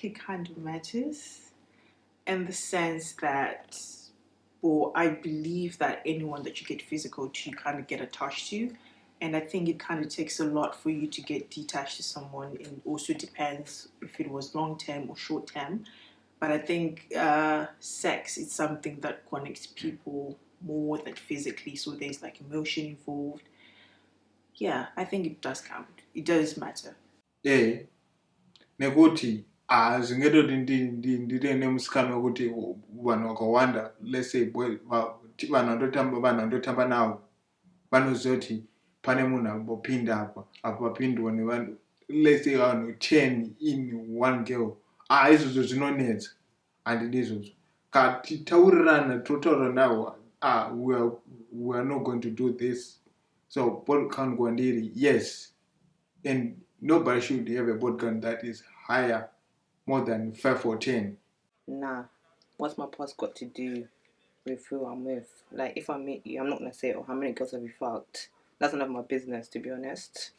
think it kind of matters in the sense that, well, I believe that anyone that you get physical to, you kind of get attached to. And I think it kind of takes a lot for you to get detached to someone. And also depends if it was long term or short term. But I think sex is something that connects people more than physically. So there's like emotion involved. Yeah, I think it does count. It does matter. Nekuti zvingetoti ndiri nemusikana wekuti vanhu vakawanda, let's say vanhu vandotamba navo vanoziva kuti pane munhu ambopinda apa papindwa nevanhu, let's say vanhu 10 in one girl. Izvozvo zvinonetsa, handidi izvozvo. Taurirana totaura nawo, we are not going to do this. So body count kwandiri, yes, and nobody should have a body count that is higher, more than 5 or 10. Nah, what's my past got to do with who I'm with? Like, if I meet you, I'm not gonna say, oh, how many girls have you fucked? That's none of my business, to be honest.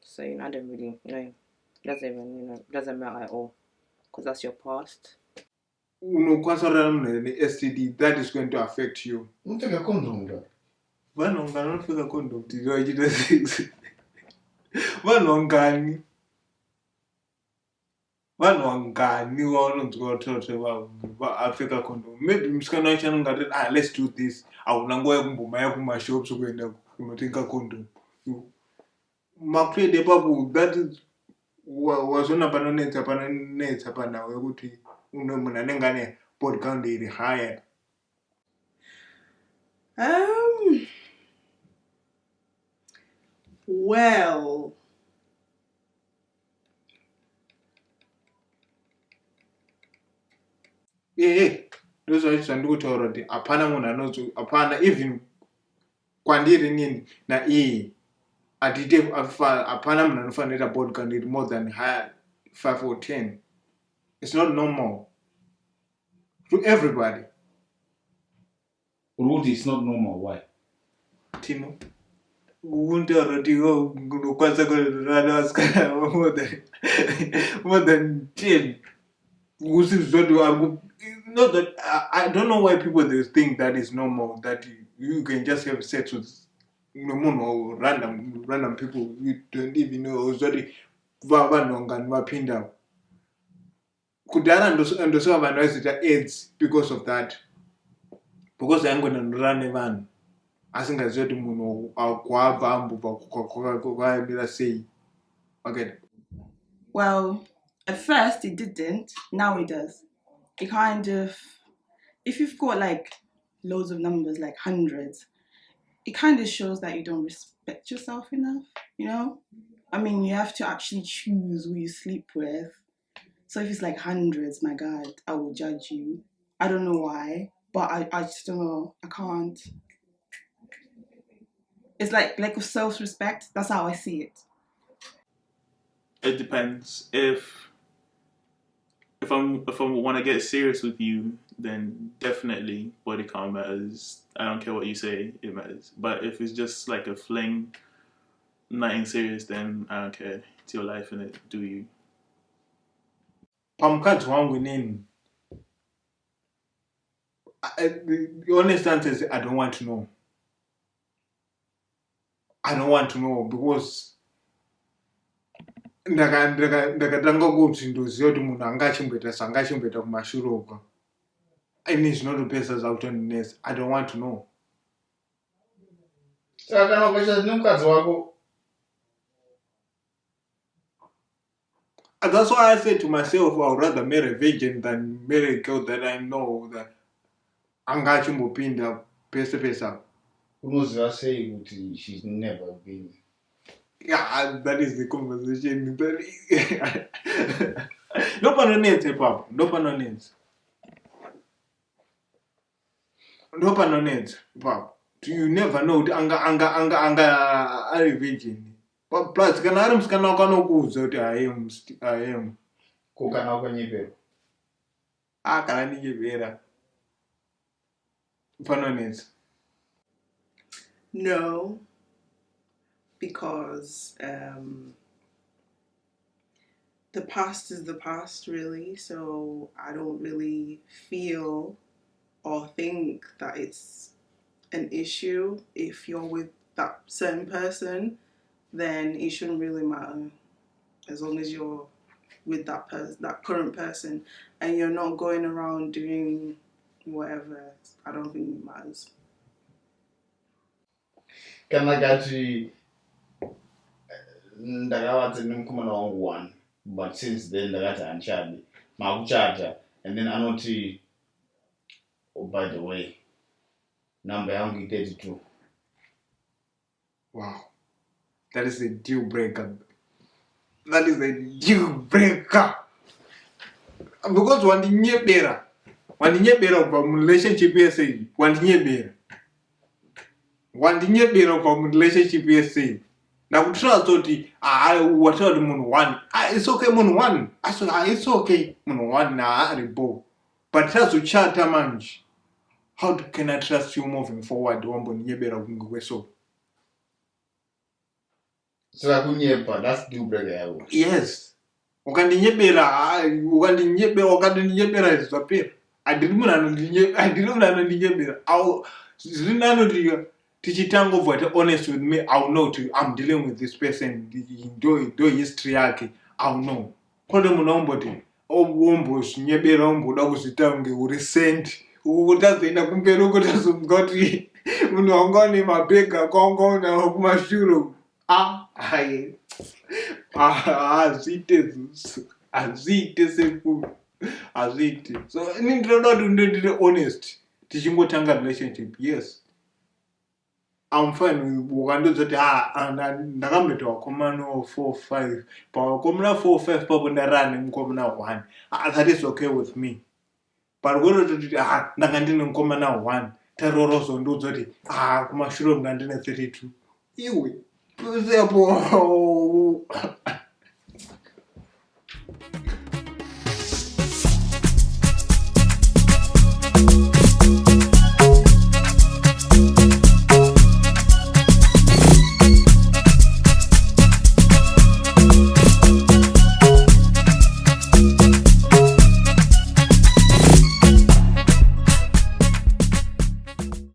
So, I don't really, doesn't matter at all, because that's your past. STD, that is going to affect you. Unopfeka condom da. Vanhu vanopfeka condom kuti vachita sex. Vanhu vangani vaunonzwa kuti vapfeka condom. Maybe musikana wacho anongati, let's do this. Hauna nguva yekumbomaya kumashops kuenda kunotenga condom. Makrede papo, that is wazona panonetsa panawe kuti munhu anenge ane body count iri higher. Well, ndozvacho zvandikutaura kuti hapana munhu anonzwa, hapana, even kwandiri nini naiyi hapana munhu anofanira body count iri more than higher 5 or 10. It's not normal to everybody. Rudy, it's not normal. Why? Tino, untaura kuti unokwanisa kurana vasikana more than 10. Not that I don't know why people they think that is normal, that you can just have sex with random people you don't even know. Sorry, vanongani vapinda. Kudara ndosava vanhu vaizita AIDS because of that. Because angona norane vanhu asingazivi kuti munhu kwabva ambobva kwakaemera sei. Okay. Well, at first it didn't, now it does. It kind of, if you've got like loads of numbers, like hundreds, it kind of shows that you don't respect yourself enough, I mean, you have to actually choose who you sleep with. So if it's like hundreds, my God, I will judge you. I don't know why, but I just don't know. I can't. It's like lack of self-respect. That's how I see it. It depends. If I want to get serious with you, then definitely body count matters. I don't care what you say, it matters. But if it's just like a fling, nothing serious, then I don't care. It's your life, and it do you. Pamukadzi wangu nini? The honest answer is I don't want to know. I don't want to know because ndakatanga kuti ndoziva kuti munhu angachimboita kumashure uko. Ini zvinotopesa zvakutondinesa. I don't want to know. Saka kana ukaita nemukadzi wako. That's why I said to myself, I would rather marry a virgin than marry a girl that I know that angachimbopinda pesa. Unoziva sei kuti she's never been. Yeah, that is the conversation. No panonetsa papa, no panonetsa. No panonetsa papa. You never know anga ari virgin. But plus kana ari musikana wako anokuudza kuti I am. Kukana wakanyepera. Kana ninyepera. Panonetsa. no, because the past is the past, really. So I don't really feel or think that it's an issue. If you're with that certain person, then it shouldn't really matter, as long as you're with that person, that current person, and you're not going around doing whatever. I don't think it matters. Kana kati ndakawatse nemkumana wangu one, but since then ndakati anchadi makuchata, and then anoti, oh by the way, number yangu 32. Wow, that is a deal breaker. That is a deal breaker. Because wandinyebera kwa relationship yese, wandinyebera kwa relationship yese. Na kutrust oti whatever munhu one, it's okay munhu one, it's okay munhu one na aribo, but tazochata manje, how can I trust you moving forward? Wamboninyebera kweso. So kunyepa, that's deal breaker yabo. Yes. Wakandinyeberera zvapera. Andinyebera. Zvinanodiwa tichitangobva honest with me, I'll know I'm dealing with this person, do history yake, I'll know. Kode munhu omboti ombozvinyebera omboda kuzvita kunge uri sent. Utazoenda kumberi ukotazomga kuti munhu wanga une mabhega akanga una kumashure. Azviite sekuru, azviite. So inini ndinoda kuti ndiri honest tichingotanga relationship. Yes, I'm fine with ukandozoti ndakamboita vakomana 4-5, pavakomana 4-5 papo ndarara nemukomana 1, that is okay with me. But kundototi ndanga ndine mukomana 1 tarorozo ndozoti kumashure ndanga ndine 32, iwe uzepo